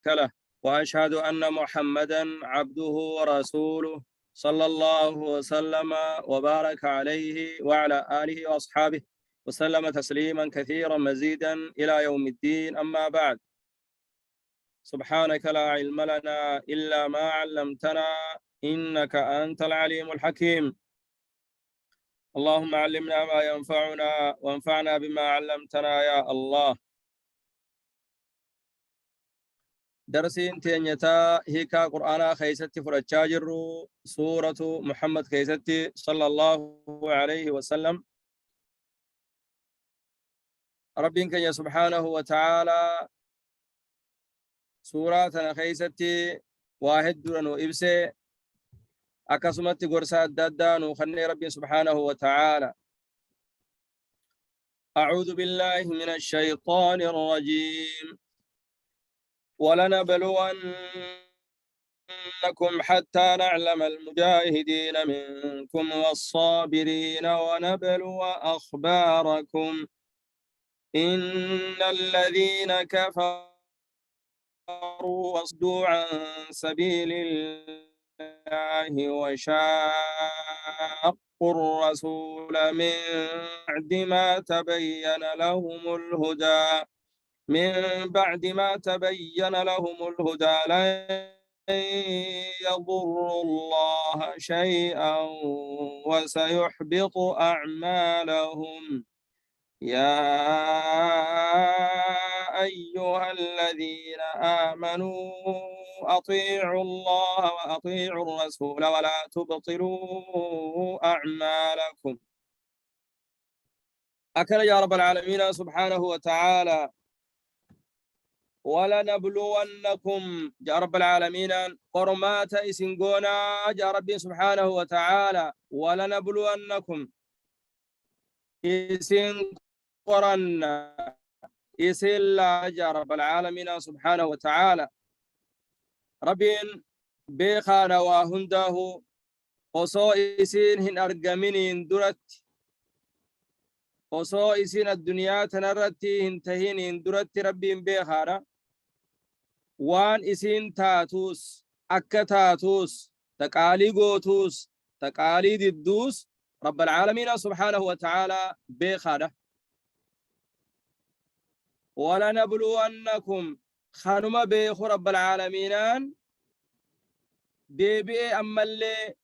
له وأشهد أن محمدا عبده ورسوله صلى الله وسلم وبارك عليه وعلى آله وأصحابه وسلم تسليما كثيرا مزيدا إلى يوم الدين. أما بعد، سبحانك لا علم لنا إلا ما علمتنا إنك أنت العليم الحكيم. اللهم علمنا ما ينفعنا وانفعنا بما علمتنا يا الله. درسين تينيتا هيكا قرآن خيستي فرجاجر سورة محمد خيستي صلى الله عليه وسلم. ربك يا سبحانه وتعالى سورة خيستي واحد دوران وإبسي أكسمت قرسات دادان وخني ربي سبحانه وتعالى. أعوذ بالله من الشيطان الرجيم. ولنبلونكم حتى نعلم المجاهدين منكم والصابرين ونبلو أخباركم إن الذين كفروا وصدوا عن سبيل الله وشاقوا الرسول من بعد ما تبين لهم الهدى لن يضروا الله شيئا وسيحبط أعمالهم. يا أيها الذين آمنوا أطيعوا الله وأطيعوا الرسول ولا تبطلوا أعمالكم. أكل يا رب العالمين سبحانه وتعالى. ولنبلونكم يا رب العالمين قرمات إسنقونا يا رب سبحانه وتعالى. ولنبلونكم إسن قرنا إسن الله يا رب العالمين سبحانه وتعالى. ربين بيخانا وهنده وصو إسن هن أرقمين درت وصو إسن الدنيا تنرتي هنتهين درت ربين بيخانا وان إسين تاتوس أكا تاتوس تقالي قوتوس تقالي ددوس رب العالمين سبحانه وتعالى بيخاده. ولنبلونكم خانما بيخو رب العالمين ديبئ أما اللي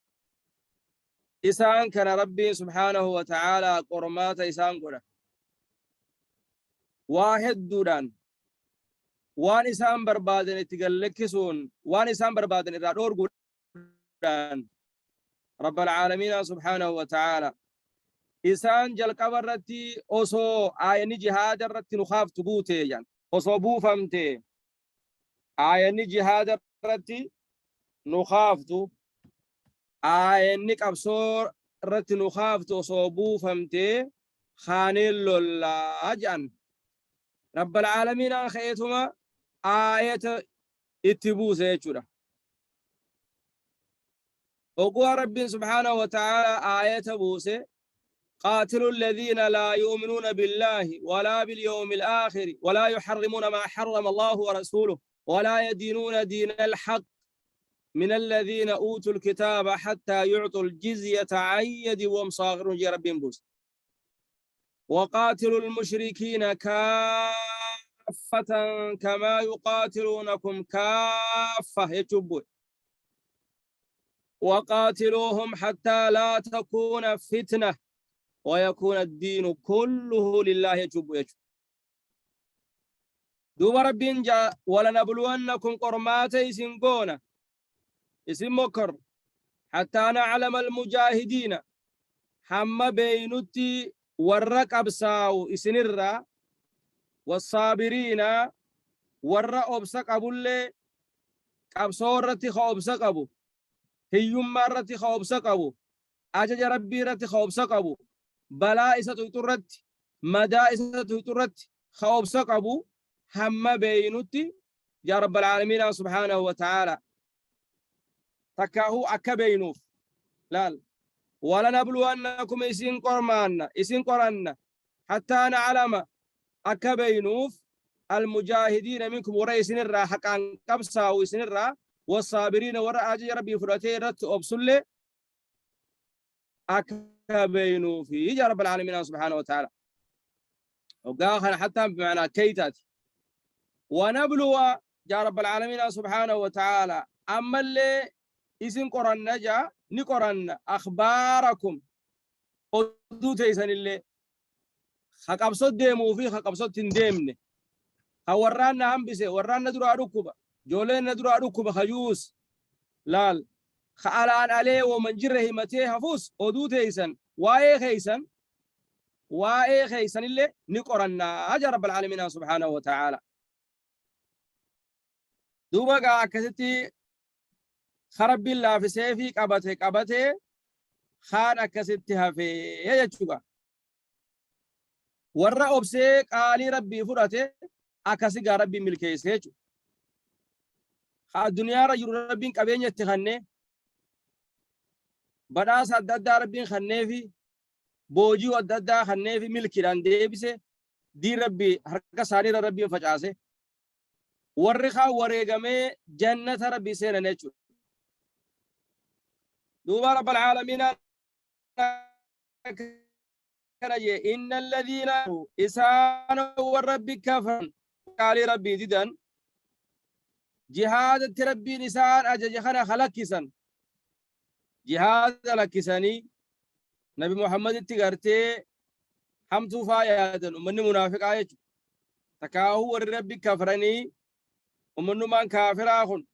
إسان كان ربي سبحانه وتعالى قرمات إسان قرأ واحد دودان وان إسان بربادن اتقلكسون وان إسان بربادن إرادور قرآن رب العالمين سبحانه وتعالى. إسان جل قبرتي أصو آيني جهاد الرتي نخاف تبوتي يعني أصو بوفمتي آيني جهاد الرتي نخافتو آيني قبصور الرتي نخافتو أصو بوفمتي خانيل الله أجان رب العالمين خيتهما آية اتبوسي يجودا. وقوى رب سبحانه وتعالى آية بوسي قاتلوا الذين لا يؤمنون بالله ولا باليوم الآخر ولا يحرمون ما حرم الله ورسوله ولا يدينون دين الحق من الذين أوتوا الكتاب حتى يعطوا الجزية عن يد وهم صاغرون. يا رب بوس. وقاتلوا المشركين كافة كما يقاتلونكم كافة يجبوا. وقاتلوهم حتى لا تكون فتنة ويكون الدين كله لله يجب. دوب ربين جاء ولنبلونكم قرمات إسنقونا إسن مكر حتى نعلم المجاهدين حم بينتي والرقب ساو إسنرا والصابرين والرقب سقبوا اللي قبصورتي خوب سقبوا هيوم مرتي خوب سقبوا أجج ربي رتي خوب سقبوا بلا إسا تطرت مدى إسا تطرت خوب سقبوا هم بينتي يا رب العالمين سبحانه وتعالى. تكاهو أكا بينوف لا ولنبلونكم إسين قرمان إسين قران حتى نعلم أكا بينوف المجاهدين منكم ورئيسين الرا حقا قبسا ويسن الرا والصابرين ورا أجي ربي فراتي رت أبسل أكبينوا في يا رب العالمين سبحانه وتعالى وقاخر حتى بمعنى كيتات ونبلو يا رب العالمين سبحانه وتعالى أما اللي إسن قرن نجا نقرن أخباركم قدو تيسن اللي خقبصت ديمو في خقبصت تنديمني ورانا همبسه ورانا درو أركوبا جولين درو أركوبا خيوس لال خالان عليه ومن جره متي هفوس قدو تيسن واي خيسن اللي نقرنا أجر رب العالمين سبحانه وتعالى دوبا كتتي خرب الله في سيفي قبته خان أكستها في يجتوبا ورا أبسيك آلي ربي فرته أكسي ربي ملكي سيجو الدنيا رجل ربي قبين يتخني بداس الددا ربي خني في بوجي الددا خني في ملكي دان ديبسه دي ربي حركة ساري ربي فجاسه ورخا وريغمي جنة ربي سينا نيچو دوبا رب العالمين إن الذين إسان والرب كفر قال ربي ديدن جهاد ربي نسان أجج خنا خلقسن جهاد لكسني نبي محمد تغرتي حمتو فايادن ومن منافق آية تكاهو والرب كفرني ومن من كافر آخن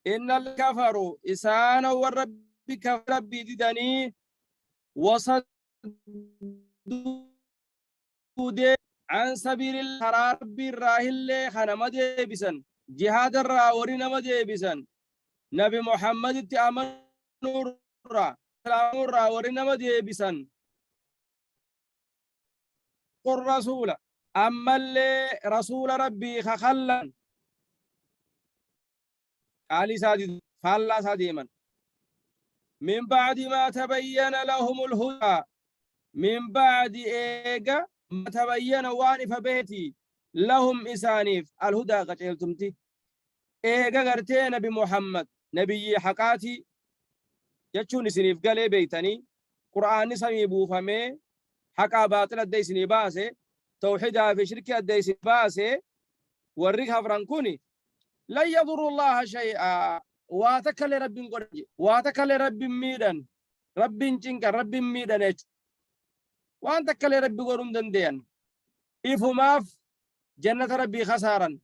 إن الكفر إسان والرب كفر ربي ديدني وصدوا عن سبيل الحرب الراهل خنما ديبسن جهاد الراوري نما ديبسن نبي محمد تأمن الرا سلام الراوري نما ديبسن قل رسول أما اللي رسول ربي خخلن علي سادي فالله ساديما من بعد ما تبين لهم الهدى من بعد إيجا ما تبين وانف بيتي لهم إسانيف الهدى قتلتمتي إيجا قرتين بمحمد نبي حقاتي يجون سنيف قالي بيتني قرآن سمي بوفمي حقا باطل الدي سني باسي توحيدها في شركة الدي سني باسي ورقها فرنكوني لن يضر الله شيئا واتكل رب قرجي واتكل رب ميدان رب جنك رب ميدان وانت كل ربي قرون دندين إفهماف جنة ربي خسارا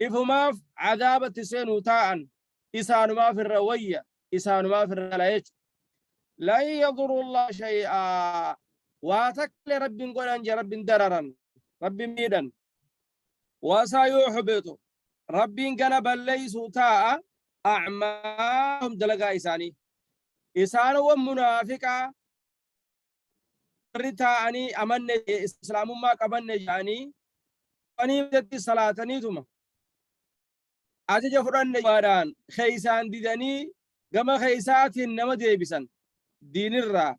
إفهماف عذاب التسين وتاء إسان ما في الروية إسان ما في الرلايج لا يضر الله شيئا واتكل ربي قران رب دررا ربي ميدا وسيحبط ربي قنب ليس تاء أعمالهم دلقا إساني إسان ومنافقا رتاني أمن إسلام ما قبل نجاني أني بدي صلاتني ثم أجي فرن نجاران خيسان ديدني جما خيسات النما ديبسن دين الرا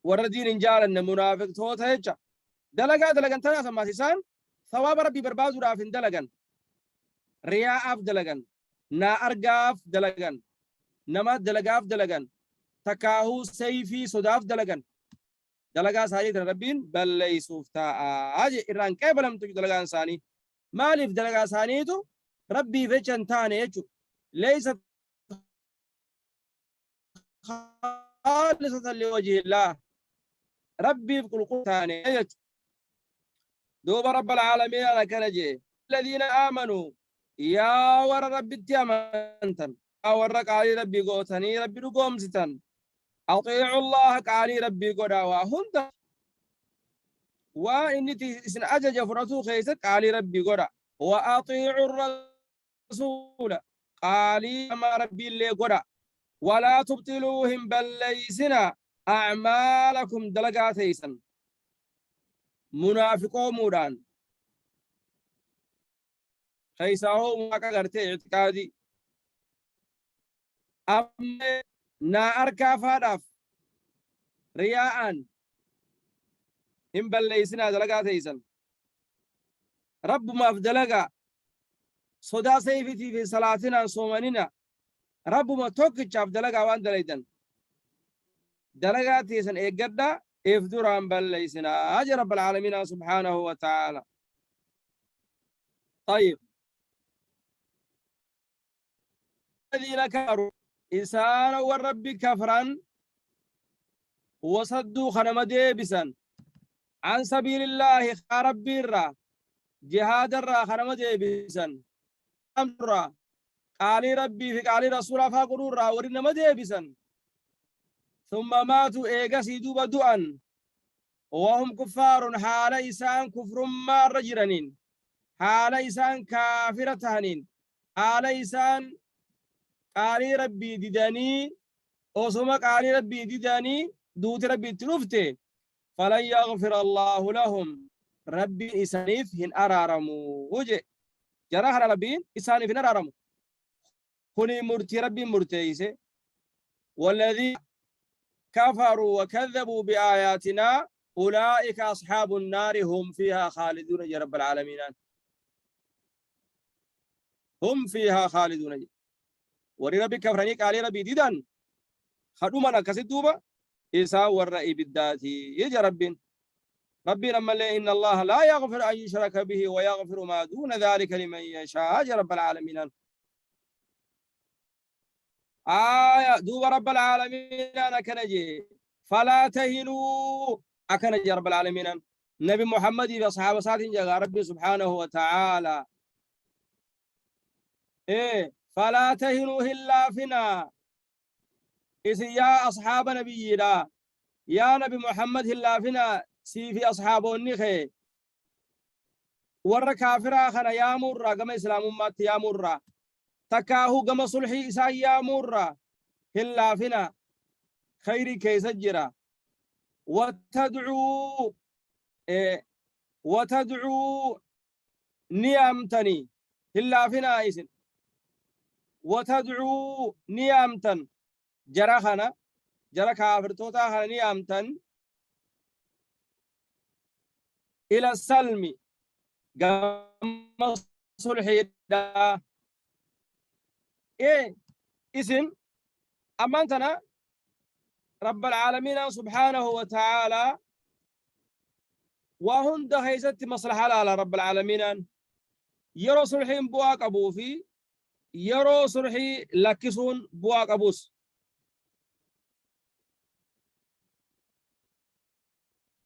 وردين إنجال النمنافق توت هيجا دلقان تنا سما سيسان ثواب ربي برباد ورافين دلقان رياء أف دلقان نا أرقاف دلقان نما دلقاف دلقان تكاهو سيفي صداف دلقان دلقا ساني ربين بل ليسوف تاء أجي إران كيبلم تجي دلقان ساني مالف دلقا ساني تو ربي فيشن تاني يجو ليست خالصة لوجه الله ربي في كل تاني يجو دوب رب العالمين على كنجي الذين آمنوا يا ور ربي تيامنتن أورك علي ربي قوتني ربي قومستن أطيعوا الله قالي ربي قدا وهند وإني إسن أجج فرطو خيست قالي ربي قدا وأطيعوا الرسول قالي ما ربي اللي قدا ولا تبطلوهم بل ليسنا أعمالكم دلقات يسن منافقو مودان خيساهو ما قرتي اعتقادي أما نا أركا فادف رياء هم بليسنا دلقات إيسان رب ما أفدلقا صدا سيفتي في صلاتنا صومننا رب ما توكج أفدلقا وان دليدن دلقات إيسان إيقادا إفدران بليسنا أجي رب العالمين سبحانه وتعالى طيب الذين كفروا إسان والرب كفرا وصدوا خنم ديبسا عن سبيل الله خرب الرا جهاد الرا خنم ديبسا أمرا قال ربي في قال رسول فاقروا الرا ورنم ديبسا ثم ماتوا إيقاسي دوبا دوان وهم كفار حال إسان كفر ما رجرنين حال إسان كافرتهنين حال إسان قال ربي دداني وصما قال ربي دداني دوت ربي تلفته فلن يغفر الله لهم ربي إسانيف هن أرارمو وجه جراح ربي إسانيف هن أرارمو هني مرتي ربي مرتيسه والذي كفروا وكذبوا بآياتنا أولئك أصحاب النار هم فيها خالدون يا رب العالمين هم فيها خالدون وري ربي كفرني قال ربي ديدان خدوما كسدوبا إسا والرأي بالذاتي يجي ربي لما إن الله لا يغفر أن يشرك به ويغفر ما دون ذلك لمن يشاء يا رب العالمين آية دوب رب العالمين أنا كنجي فلا تهنوا أكنجي رب العالمين نبي محمد وأصحاب ساتين جاء ربي سبحانه وتعالى إيه فلا تهنوا إلا فينا إذا يا أصحاب نبينا يا نبي محمد إلا فينا سيفي أصحابه النخي ور كافرا خنا يا مرة كما إسلام أمات يا مرة تكاهو كما صلحي إسا يا مرة إلا فينا خيري كي سجرا وتدعو إيه وتدعو نيامتني إلا فينا إسن وتدعو نيامتن جرخنا جرى كافر توتا خنا نيامتن إلى السلم قام صلحي دا إيه إسن أمانتنا رب العالمين سبحانه وتعالى وهند هيزت مصلحة على رب العالمين يرو صلحي بواق أبو في يرو صلحي لكسون بواق أبوس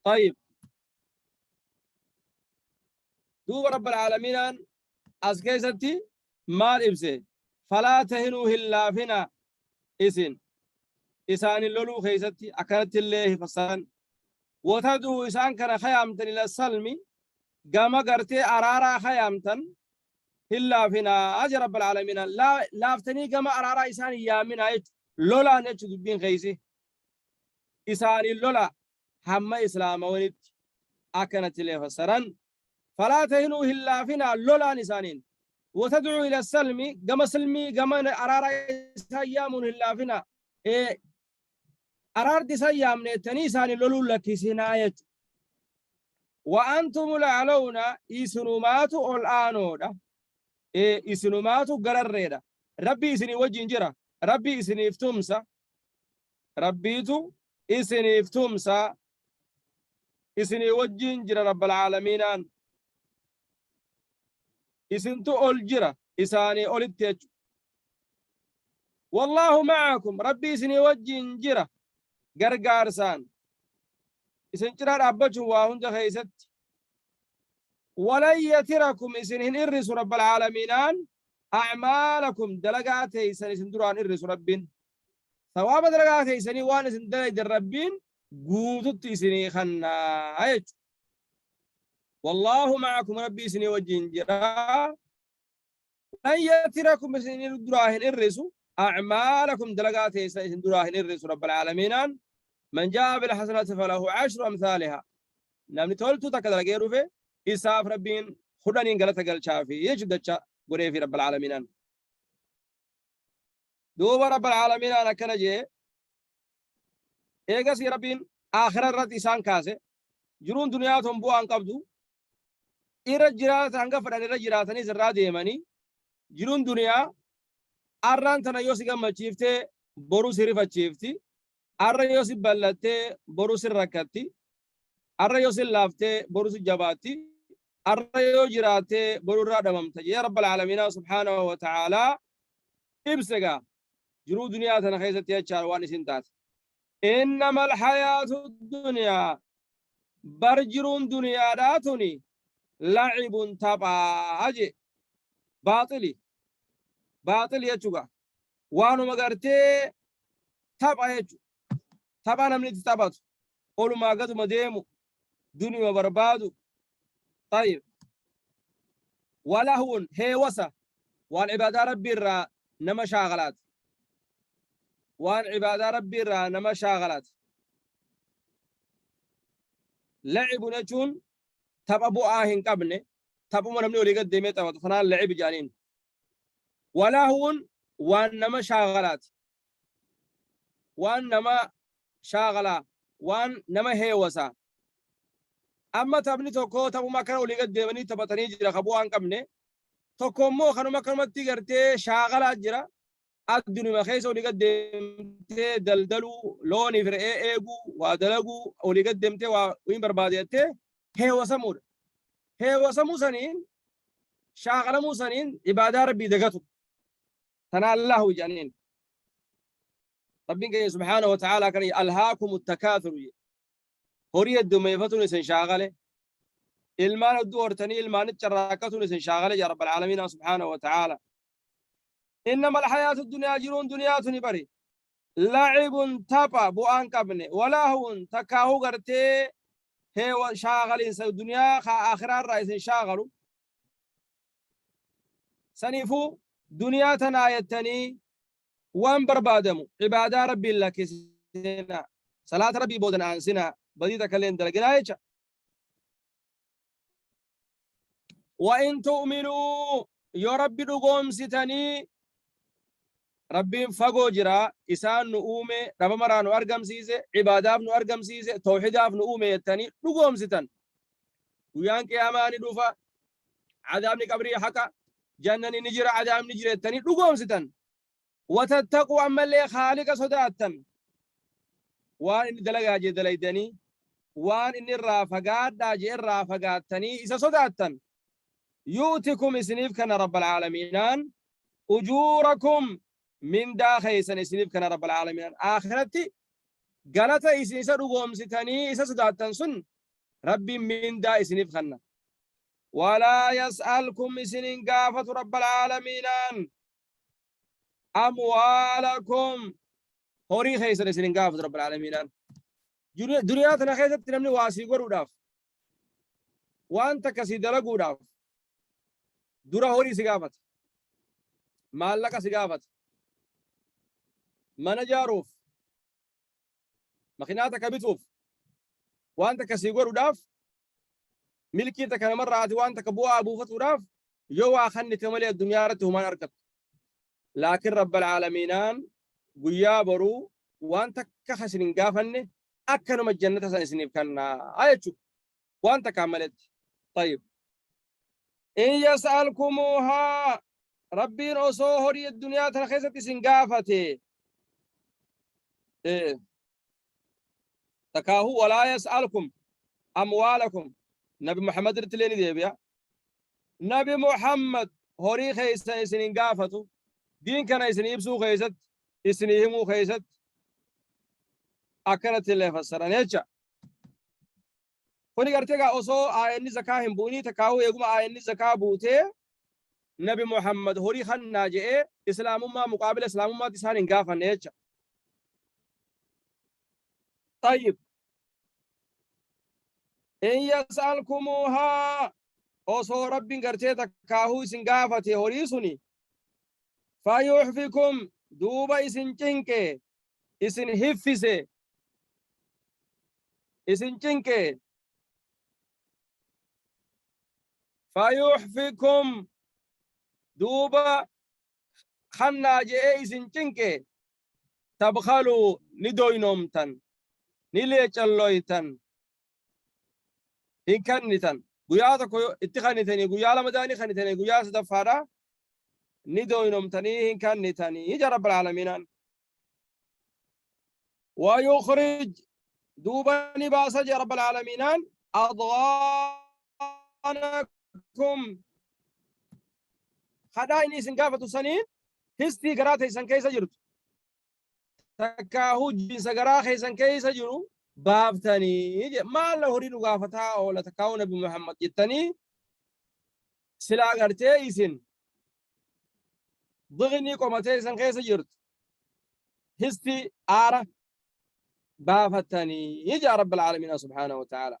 طيب دوب رب العالمين أسكيستي مال إبسي فلا تهنوا إلا فينا إسان اللولو خيستي أكلت الله فسان وتدعو إسان كان خيامتن إلى السلم قام قرتي أرارا خيامتن إلا فينا أجر رب العالمين لا لافتني قام أرارا إسان يامين هايت لولا نجد بين خيسي إسان اللولا هم إسلام ونت أكلت الله فسران فلا تهنوا إلا فينا لولا نسانين وتدعو إلى السلم قام سلمي قام أرارا إسان يامون إلا فينا إيه أراد سيام نتنيسان لولو لك سناية وأنتم الأعلون إسنوماتو الآنودا إيه إسنوماتو قرريدا ربي إسني وجه جرا ربي إسني افتمسا ربيتو إسني افتمسا إسني وجه جرا رب العالمين إسنتو أول جرا إساني أول التيج والله معكم ربي إسني وجه جرا غرغارسان إسن جرار أبجو وهند خيست ولن يتركم إسنهن إرس رب العالمين أعمالكم دلقاتي إسن دران إرس ربين ثواب دلقاتي إسني وان إسن دلق الربين قوتت إسني خنا أيج والله معكم ربي إسني وجين جرا لن يتركم إسنهن دراهن إرس أعمالكم دلقاتي إسن دراهن إرس رب العالمين من جاء بالحسنات فله 10 أمثالها نمني تولتو تكدر غيرو في إساف ربين خدانين غلطة غل شافي يجد غري في رب العالمين دوب رب العالمين أنا كنجي إيغا سي ربين آخر الرد إسان كاسي جرون دنياتهم بوان قبضوا إيرا جرات هنگا فران إيرا جراتني سرا ديماني جرون دنيا أران تنا يوسي كما تشيفتي برو سيرفا تشيفتي أرى يوسي بلتي برو سيركتي أرى يوسي لافتي برو سجباتي أرى يو جراتي برو رادممتي يا رب العالمين سبحانه وتعالى إبسقا جرو دنيا تنا خيزتي يا واني سنتات إنما الحياة الدنيا برجرون دنيا داتني لعب تباجي باطل يجوغا وانو مغارتي تبا يجو تبا نمني تتباتو قولوا ما قدو مديمو دنيا بربادو طيب ولهون هي وسا وان عبادة ربي الرا نما شاغلات وان عبادة ربي الرا نما شاغلات لعب نجون تبابو آهن قبني تبو من منو لقد ديميتا وطفنا لعب جانين ولهون وان نما شاغلات وان نما شاغلا وان نما هيوسا أما تبني توكو تبو ما كانوا لقد ديمني تبتني جرا خبو آن قبني توكو مو خانو ما كانوا متقرتي شاغلات جرا الدنيا ما خيسو لقد ديمتي دلدلو لوني فرقه ايغو ودلقو ولقد ديمتي وين برباديتي هيوسا مور هيوسا موسانين شاغلا موسانين عبادة ربي دقتو تنا الله جانين ربنا سبحانه وتعالى كان ألهاكم التكاثر هوري الدمى فتون سن شاغله المان الدور تني المان الشراكتون سن شاغله يا رب العالمين سبحانه وتعالى إنما الحياة الدنيا جرون دنيا تنبري لعب تابا بوان كابني ولا هو تكاهو غرتي هي شاغل إنسان الدنيا خا آخر الرئيس شاغلوا سنيفو دنيا تنايتني وان بربادمو عبادة ربي الله كسنا صلاة ربي بودن أنسنا بديتا كلين دلقنا وإن تؤمنوا يا ربي دقوم ستني ربي فقو جرا إسان نؤومي رب مرا نو أرقم سيسي عبادة نو أرقم سيسي توحيد نؤومي يتني دقوم ستن ويان كياماني دوفا عذابني قبري حكا جنني نجرى عذاب نجرى يتني دقوم ستن وتتقوا أما اللي خالق صداتا وان إني دلقا جي دليدني وان إني الرافقات داجي الرافقات تني إسا صداتا يؤتكم إسنيف كان رب العالمين أجوركم من داخل إسنيف كان رب العالمين آخرتي قالت إسنيسا رقوم ستني إسا صداتا سن ربي من دا إسنيف خنا ولا يسألكم إسنين قافة رب العالمين أموالكم هوري خيسر إسنين قافة رب العالمين دنياتنا خيسر تنمني واسي قرو داف وانت كسيد لقو داف دورا هوري سقافت مالك سقافت منجاروف مخيناتك بتوف وانت كسيقور داف ملكيتك انا مرة عادي وانت كبوا ابو فتو داف يوا خني تملي الدنيا رته ما نركب لكن رب العالمين قيا برو وانت كخسن قافني اكنوا من الجنة سنسنيب كان ايتشو وانت كملت طيب إن يسألكموها ربي رسوهري الدنيا ترخيصة سنقافتي إيه تكاهو ولا يسألكم أموالكم نبي محمد رتليني ديبيا نبي محمد هوري خيسة سنقافتو دين كان يسنيبسو خيست يسنيهمو خيست أكرت اللي فسران يجا كوني قرتيغا أصو آيني زكاة همبوني تكاهو يقوم آيني زكاة بوتي نبي محمد هوري خان ناجئ إسلام ما مقابل إسلام ما تسان انقافا نيجا طيب إن يسألكموها أصو ربي قرتي تكاهو سنقافتي هوري سني فيحفكم دوبا إسن چنكي إسن هفسي إسن چنكي فيحفكم دوبا خنا جئ إسن چنكي تبخلوا ندوينومتن نليچلويتن إن كنتن قيادك اتخنتني قيا مداني خنتني قيا سدفارا ندوينم تني إن كنتني يجي رب العالمين ويخرج دوبني باسج رب العالمين أضغانكم خدايني سنقافة سنين هستي قراتي سن كيس جرت تكاهو جنس قراخي سن كيس جرو بافتني ما له ريد قافتها ولا تكاو نبي محمد جتني سلا قرتي سن ضغني قومتي سن كيس جرت هستي آرة بافتني يجي رب العالمين سبحانه وتعالى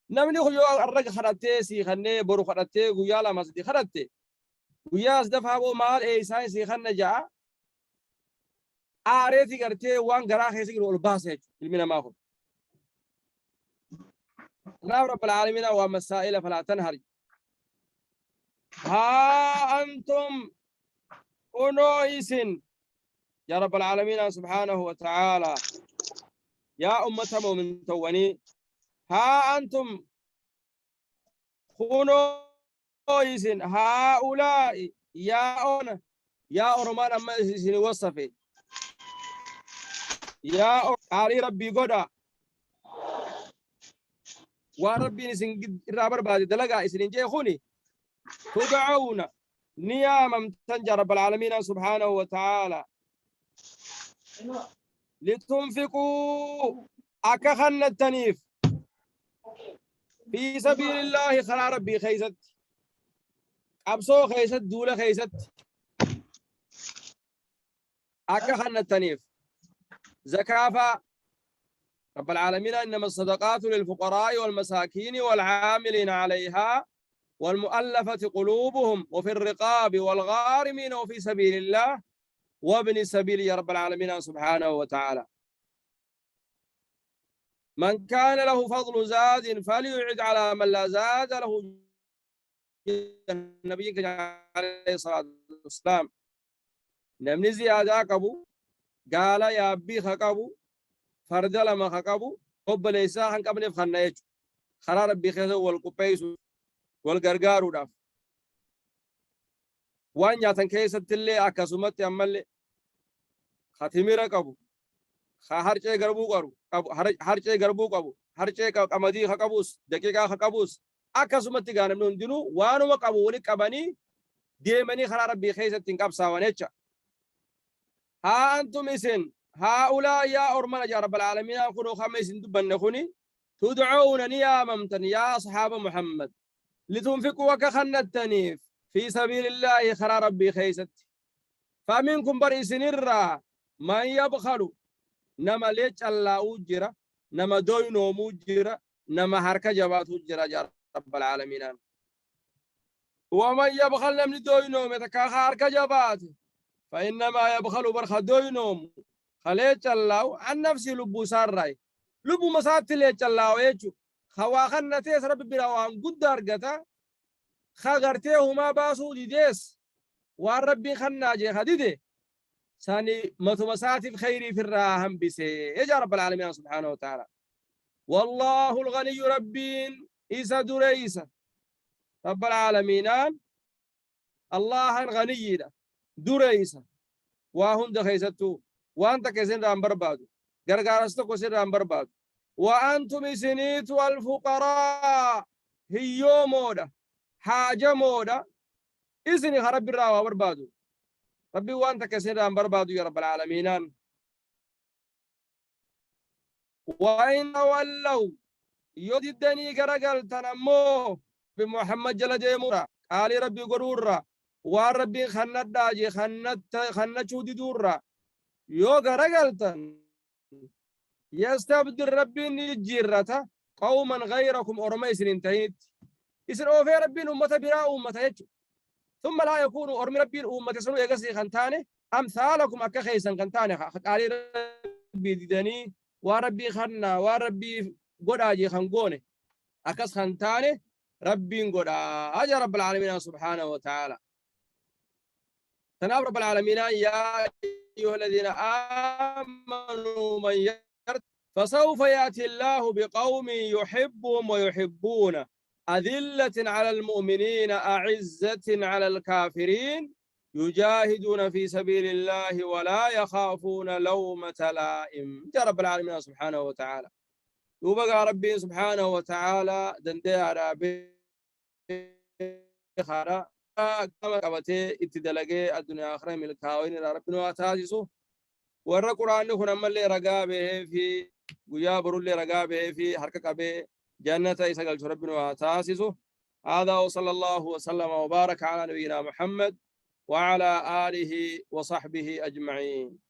نمني خيو الرجل خرطتي سي خني برو خرطتي قيالا مسدي خرطتي قياس دفع بو مال اي ساين سي خن جاء آريتي قرتي وان قراخي سيقر والباسج المنا ماخذ لا رب العالمين ومسائل فلا تنهري ها أنتم أنويس يا رب العالمين سبحانه وتعالى يا أمة مؤمن تواني ها أنتم خنويس هؤلاء يا أرمان أما سن وصفي يا قاري ربي قدا وربي نسن رابر بعد دلقا إسنين جي خوني تدعون نياما تنجى رب العالمين سبحانه وتعالى لتنفقوا أكخن التنيف في سبيل الله خلا ربي خيست أبصو خيست دولة خيست أكخن التنيف زكافة رب العالمين إنما الصدقات للفقراء والمساكين والعاملين عليها والمؤلفة قلوبهم وفي الرقاب والغارمين وفي سبيل الله وابن السبيل يا رب العالمين سبحانه وتعالى من كان له فضل زاد فليعد على من لا زاد له النبي عليه الصلاة والسلام نمني زيادة قبو قال يا أبي خقبو فرد لما خقبو قب ليس عن قبل فخنا خرار ربي خيسو والقبيس والغرغار وداف وان ياتن كيست اللي أكسمت يملي ختميرا قبو harcee garbuu qabu harcee garbuu qabu harcee qamadii haa qabus daqiiqaa haa qabus akkasumatti gaanamni hundinuu waanuma qabu wali qabanii deemanii karaa rabbii keessatti hin qabsaawan jecha haa antum isin haa'ulaa yaa ormana yaa rabbal aalamiin kunoo kama isin dubbanne kuni tudcuuna ni yaamamtan yaa asxaaba muhammad litunfiquu akka kannattaniif fi sabiilillaahi karaa rabbii keessatti faminkum bar isinirraa man yabkhalu nama leecallaa'uu jira nama doynoomuu jira nama harka jabaatu jira yaa rabbal aalamiin ومن يبخل نمني دوينوم يتكاخا harka jabaate فإنما يبخل برخا دوينوم خليت الله عن نفسي لبو سارراي لبو مسات ليت الله يجو خواخن تيس رب براوان قد درجتا خغرتيه ما باسو ديس والربي خناجي خديده ثاني متمسات بخيري في الراهم بسي يا رب العالمين سبحانه وتعالى والله الغني ربين إيسا دريسا رب العالمين الله الغني دريسا وهم دخيستو وانت كسين رام بربادو غرغارستو كسين رام بربادو وانتم سنيت والفقراء هيو مودا حاجة مودا إسني خرب الراوة بربادو ربي وانت كسين رام بربادو يا رب العالمين وإن ولوا يددني غرغل تنمو بمحمد جل جيمورا قال ربي قرورا وربي خنت داجي خنت شودي دورا يوغا رجلتن يستبدل ربي نجيرتا قوما غيركم أرميس انتهيت يسر أوفي ربي أمة براء أمة يجو ثم لا يكون أرمي ربي أمة سنو يقسي خنتاني أمثالكم أكا خيسا خنتاني قال ربي ديدني وربي خنا وربي قداجي خنقوني أكس خنتاني ربي قدا أجا رب العالمين سبحانه وتعالى تناب رب العالمين يا أيها الذين آمنوا من يرد فسوف يأتي الله بقوم يحبهم ويحبونه أذلة على المؤمنين أعزة على الكافرين يجاهدون في سبيل الله ولا يخافون لومة لائم. يا رب العالمين سبحانه وتعالى وبقى ربي سبحانه وتعالى دندي عربي خارا كما قبته اتدلقه الدنيا آخرة ملكاوين ربنا واتاسسه ورّا قرآن كنا ملّي رقابه في ويا برولي رقابه في حركة به جنة يسقل ربنا وتاسسه. هذا وصلى الله وسلم وبارك على نبينا محمد وعلى آله وصحبه أجمعين.